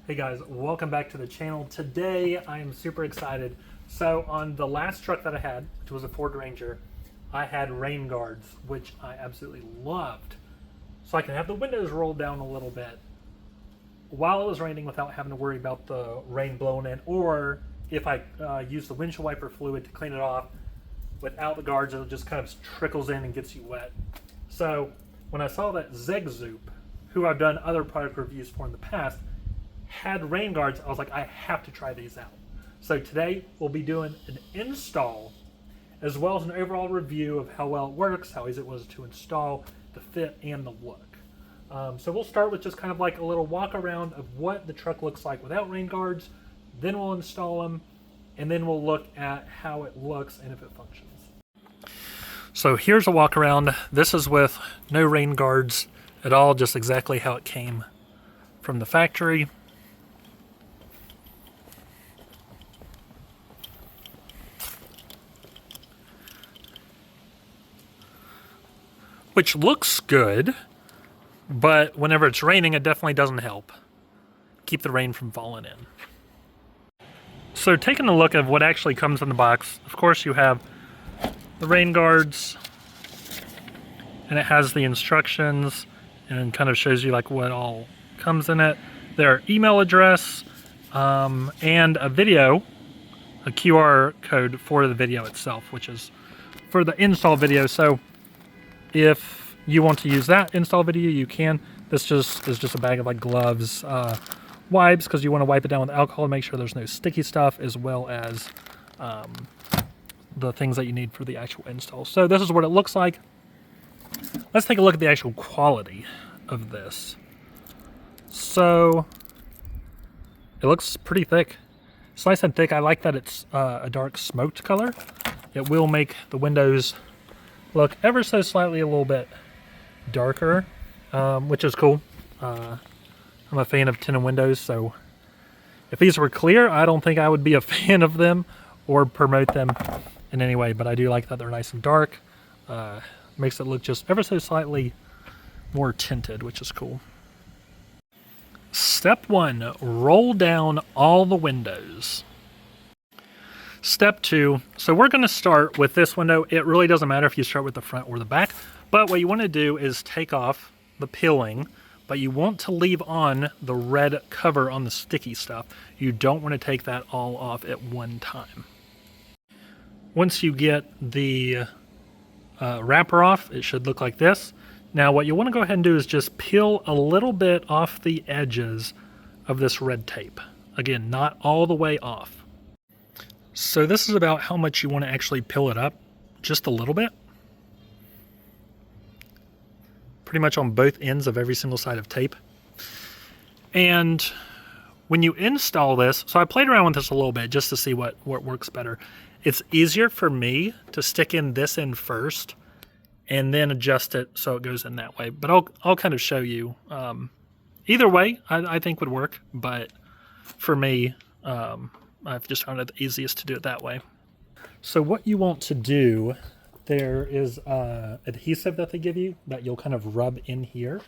Hey guys, welcome back to the channel. Today I am super excited. So on the last truck that I had, which was a Ford Ranger, I had rain guards, which I absolutely loved. So I can have the windows rolled down a little bit while it was raining without having to worry about the rain blowing in, or if I use the windshield wiper fluid to clean it off, without the guards, it just kind of trickles in and gets you wet. So when I saw that Zegzoop, who I've done other product reviews for in the past, had rain guards, I was like, I have to try these out. So today we'll be doing an install as well as an overall review of how well it works, how easy it was to install, the fit, and the look. So we'll start with just kind of like a little walk around of what the truck looks like without rain guards, then we'll install them, and then we'll look at how it looks and if it functions. So here's a walk around. This is with no rain guards at all, just exactly how it came from the factory. Which looks good, but whenever it's raining, it definitely doesn't help keep the rain from falling in. So taking a look at what actually comes in the box, of course you have the rain guards, and it has the instructions and kind of shows you like what all comes in it. Their email address, and a video, a QR code for the video itself, which is for the install video. So if you want to use that install video, you can. This just is just a bag of like gloves, wipes, because you want to wipe it down with alcohol and make sure there's no sticky stuff, as well as the things that you need for the actual install. So this is what it looks like. Let's take a look at the actual quality of this. So it looks pretty thick. It's nice and thick. I like that it's a dark smoked color. It will make the windows look ever so slightly a little bit darker, which is cool. I'm a fan of tinted windows, so if these were clear, I don't think I would be a fan of them or promote them in any way, but I do like that they're nice and dark. Makes it look just ever so slightly more tinted, which is cool. Step 1, roll down all the windows. Step 2, so we're going to start with this window. It really doesn't matter if you start with the front or the back, but what you want to do is take off the peeling, but you want to leave on the red cover on the sticky stuff. You don't want to take that all off at one time. Once you get the wrapper off, it should look like this. Now what you want to go ahead and do is just peel a little bit off the edges of this red tape. Again, not all the way off. So this is about how much you want to actually peel it up, just a little bit. Pretty much on both ends of every single side of tape. And when you install this, so I played around with this a little bit just to see what works better. It's easier for me to stick in this end first and then adjust it so it goes in that way. But I'll kind of show you. Either way, I think would work, but for me, I've just found it the easiest to do it that way. So what you want to do, there is adhesive that they give you that you'll kind of rub in here.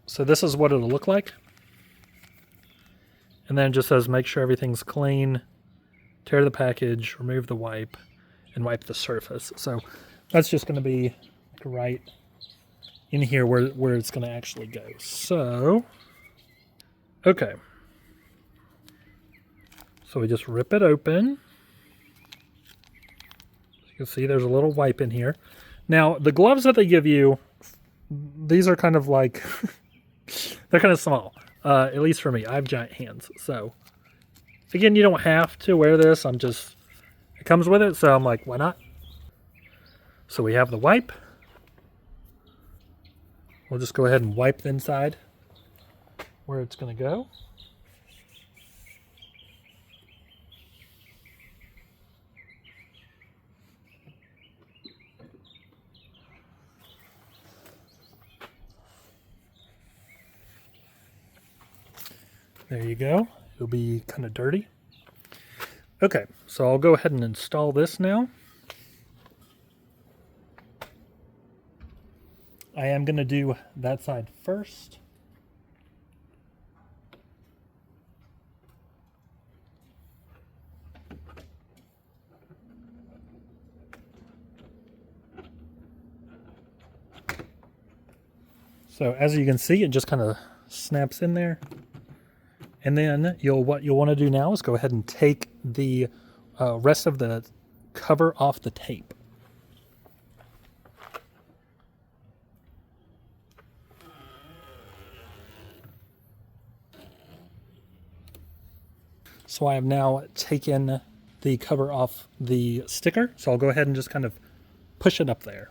So this is what it'll look like. And then it just says make sure everything's clean, tear the package, remove the wipe, and wipe the surface. So that's just going to be right in here where it's going to actually go. So, okay. So we just rip it open. As you can see, there's a little wipe in here. Now, the gloves that they give you, these are kind of like, they're kind of small. At least for me. I have giant hands. So, again, you don't have to wear this. It comes with it, so I'm like, why not? So we have the wipe. We'll just go ahead and wipe the inside where it's going to go. There you go. It'll be kind of dirty. Okay, so I'll go ahead and install this now. I am going to do that side first. So as you can see, it just kind of snaps in there. And then what you'll want to do now is go ahead and take the rest of the cover off the tape. So I have now taken the cover off the sticker. So I'll go ahead and just kind of push it up there.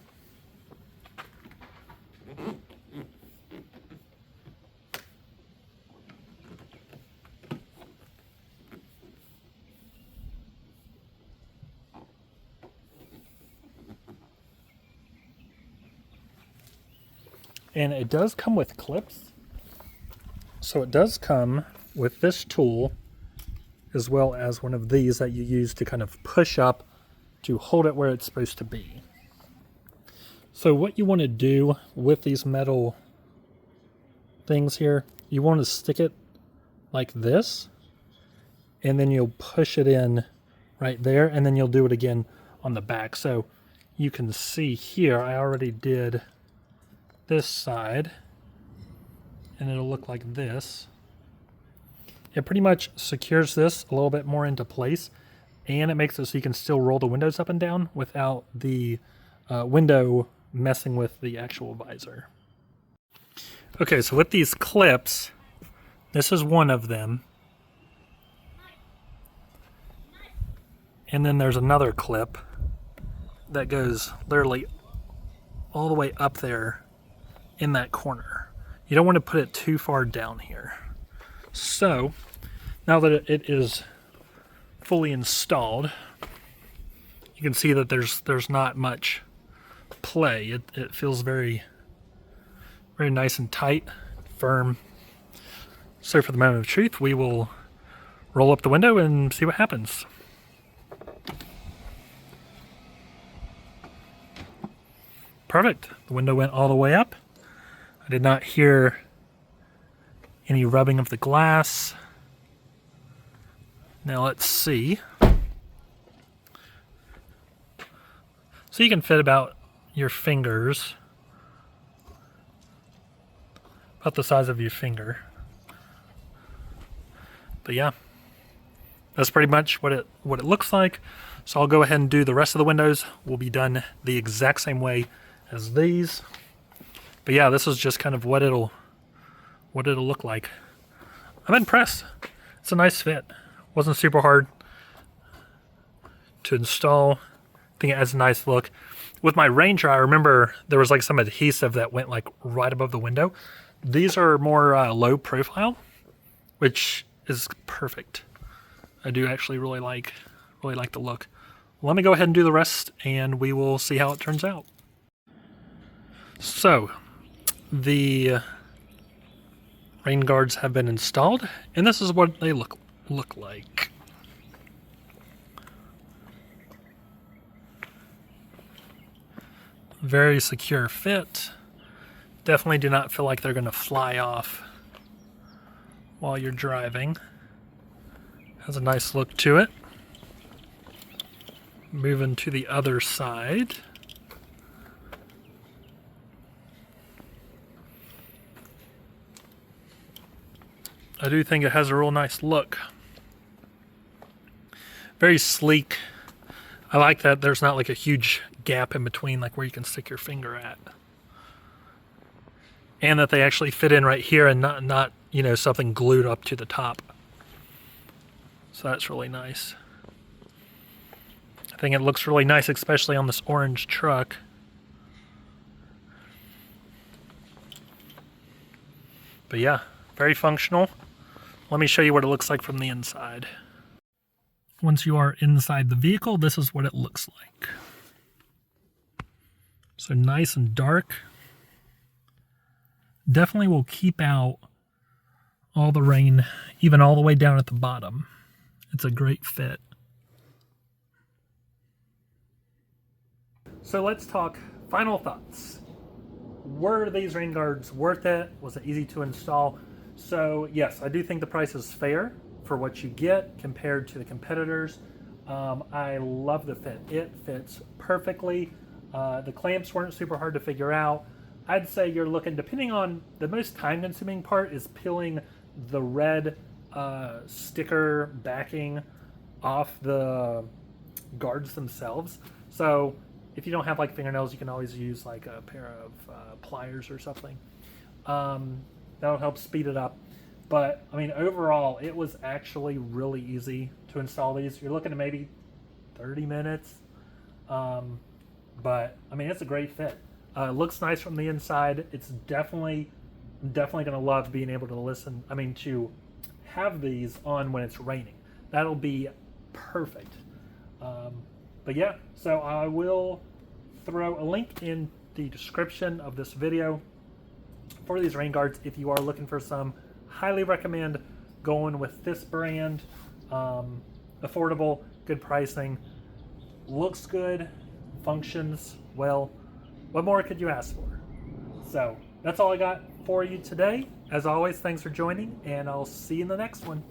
And it does come with clips. So it does come with this tool, as well as one of these that you use to kind of push up to hold it where it's supposed to be. So what you want to do with these metal things here, you want to stick it like this, and then you'll push it in right there, and then you'll do it again on the back. So you can see here, I already did this side, and it'll look like this. It pretty much secures this a little bit more into place, and it makes it so you can still roll the windows up and down without the window messing with the actual visor. Okay, so with these clips, this is one of them. And then there's another clip that goes literally all the way up there in that corner. You don't want to put it too far down here. So now that it is fully installed, you can see that there's not much play. It feels very nice and tight, firm. So for the moment of truth, we will roll up the window and see what happens. Perfect. The window went all the way up. I did not hear any rubbing of the glass. Now let's see. So you can fit about your fingers, about the size of your finger. But yeah, that's pretty much what it looks like. So I'll go ahead and do the rest of the windows. Will be done the exact same way as these. But yeah, this is just kind of what it'll look like. I'm impressed. It's a nice fit. Wasn't super hard to install. I think it has a nice look. With my Ranger, I remember there was like some adhesive that went like right above the window. These are more low profile, which is perfect. I do actually really like the look. Let me go ahead and do the rest, and we will see how it turns out. So the rain guards have been installed, and this is what they look like. Very secure fit. Definitely do not feel like they're going to fly off while you're driving. Has a nice look to it. Moving to the other side. I do think it has a real nice look. Very sleek. I like that there's not like a huge gap in between, like where you can stick your finger at. And that they actually fit in right here and not you know, something glued up to the top. So that's really nice. I think it looks really nice, especially on this orange truck. But yeah, very functional. Let me show you what it looks like from the inside. Once you are inside the vehicle, this is what it looks like. So nice and dark. Definitely will keep out all the rain, even all the way down at the bottom. It's a great fit. So let's talk final thoughts. were these rain guards worth it? Was it easy to install? So yes, I do think the price is fair for what you get compared to the competitors. I love the fit. It fits perfectly. The clamps weren't super hard to figure out. I'd say you're looking, depending on, the most time consuming part is peeling the red sticker backing off the guards themselves. So if you don't have like fingernails, you can always use like a pair of pliers or something. That'll help speed it up. But I mean, overall, it was actually really easy to install these. You're looking at maybe 30 minutes. But I mean, it's a great fit. Looks nice from the inside. It's definitely going to love being able to listen. I mean, to have these on when it's raining. That'll be perfect. But yeah, so I will throw a link in the description of this video for these rain guards if you are looking for some. Highly recommend going with this brand. Affordable, good pricing, looks good, functions well. What more could you ask for? So that's all I got for you today. As always, thanks for joining, and I'll see you in the next one.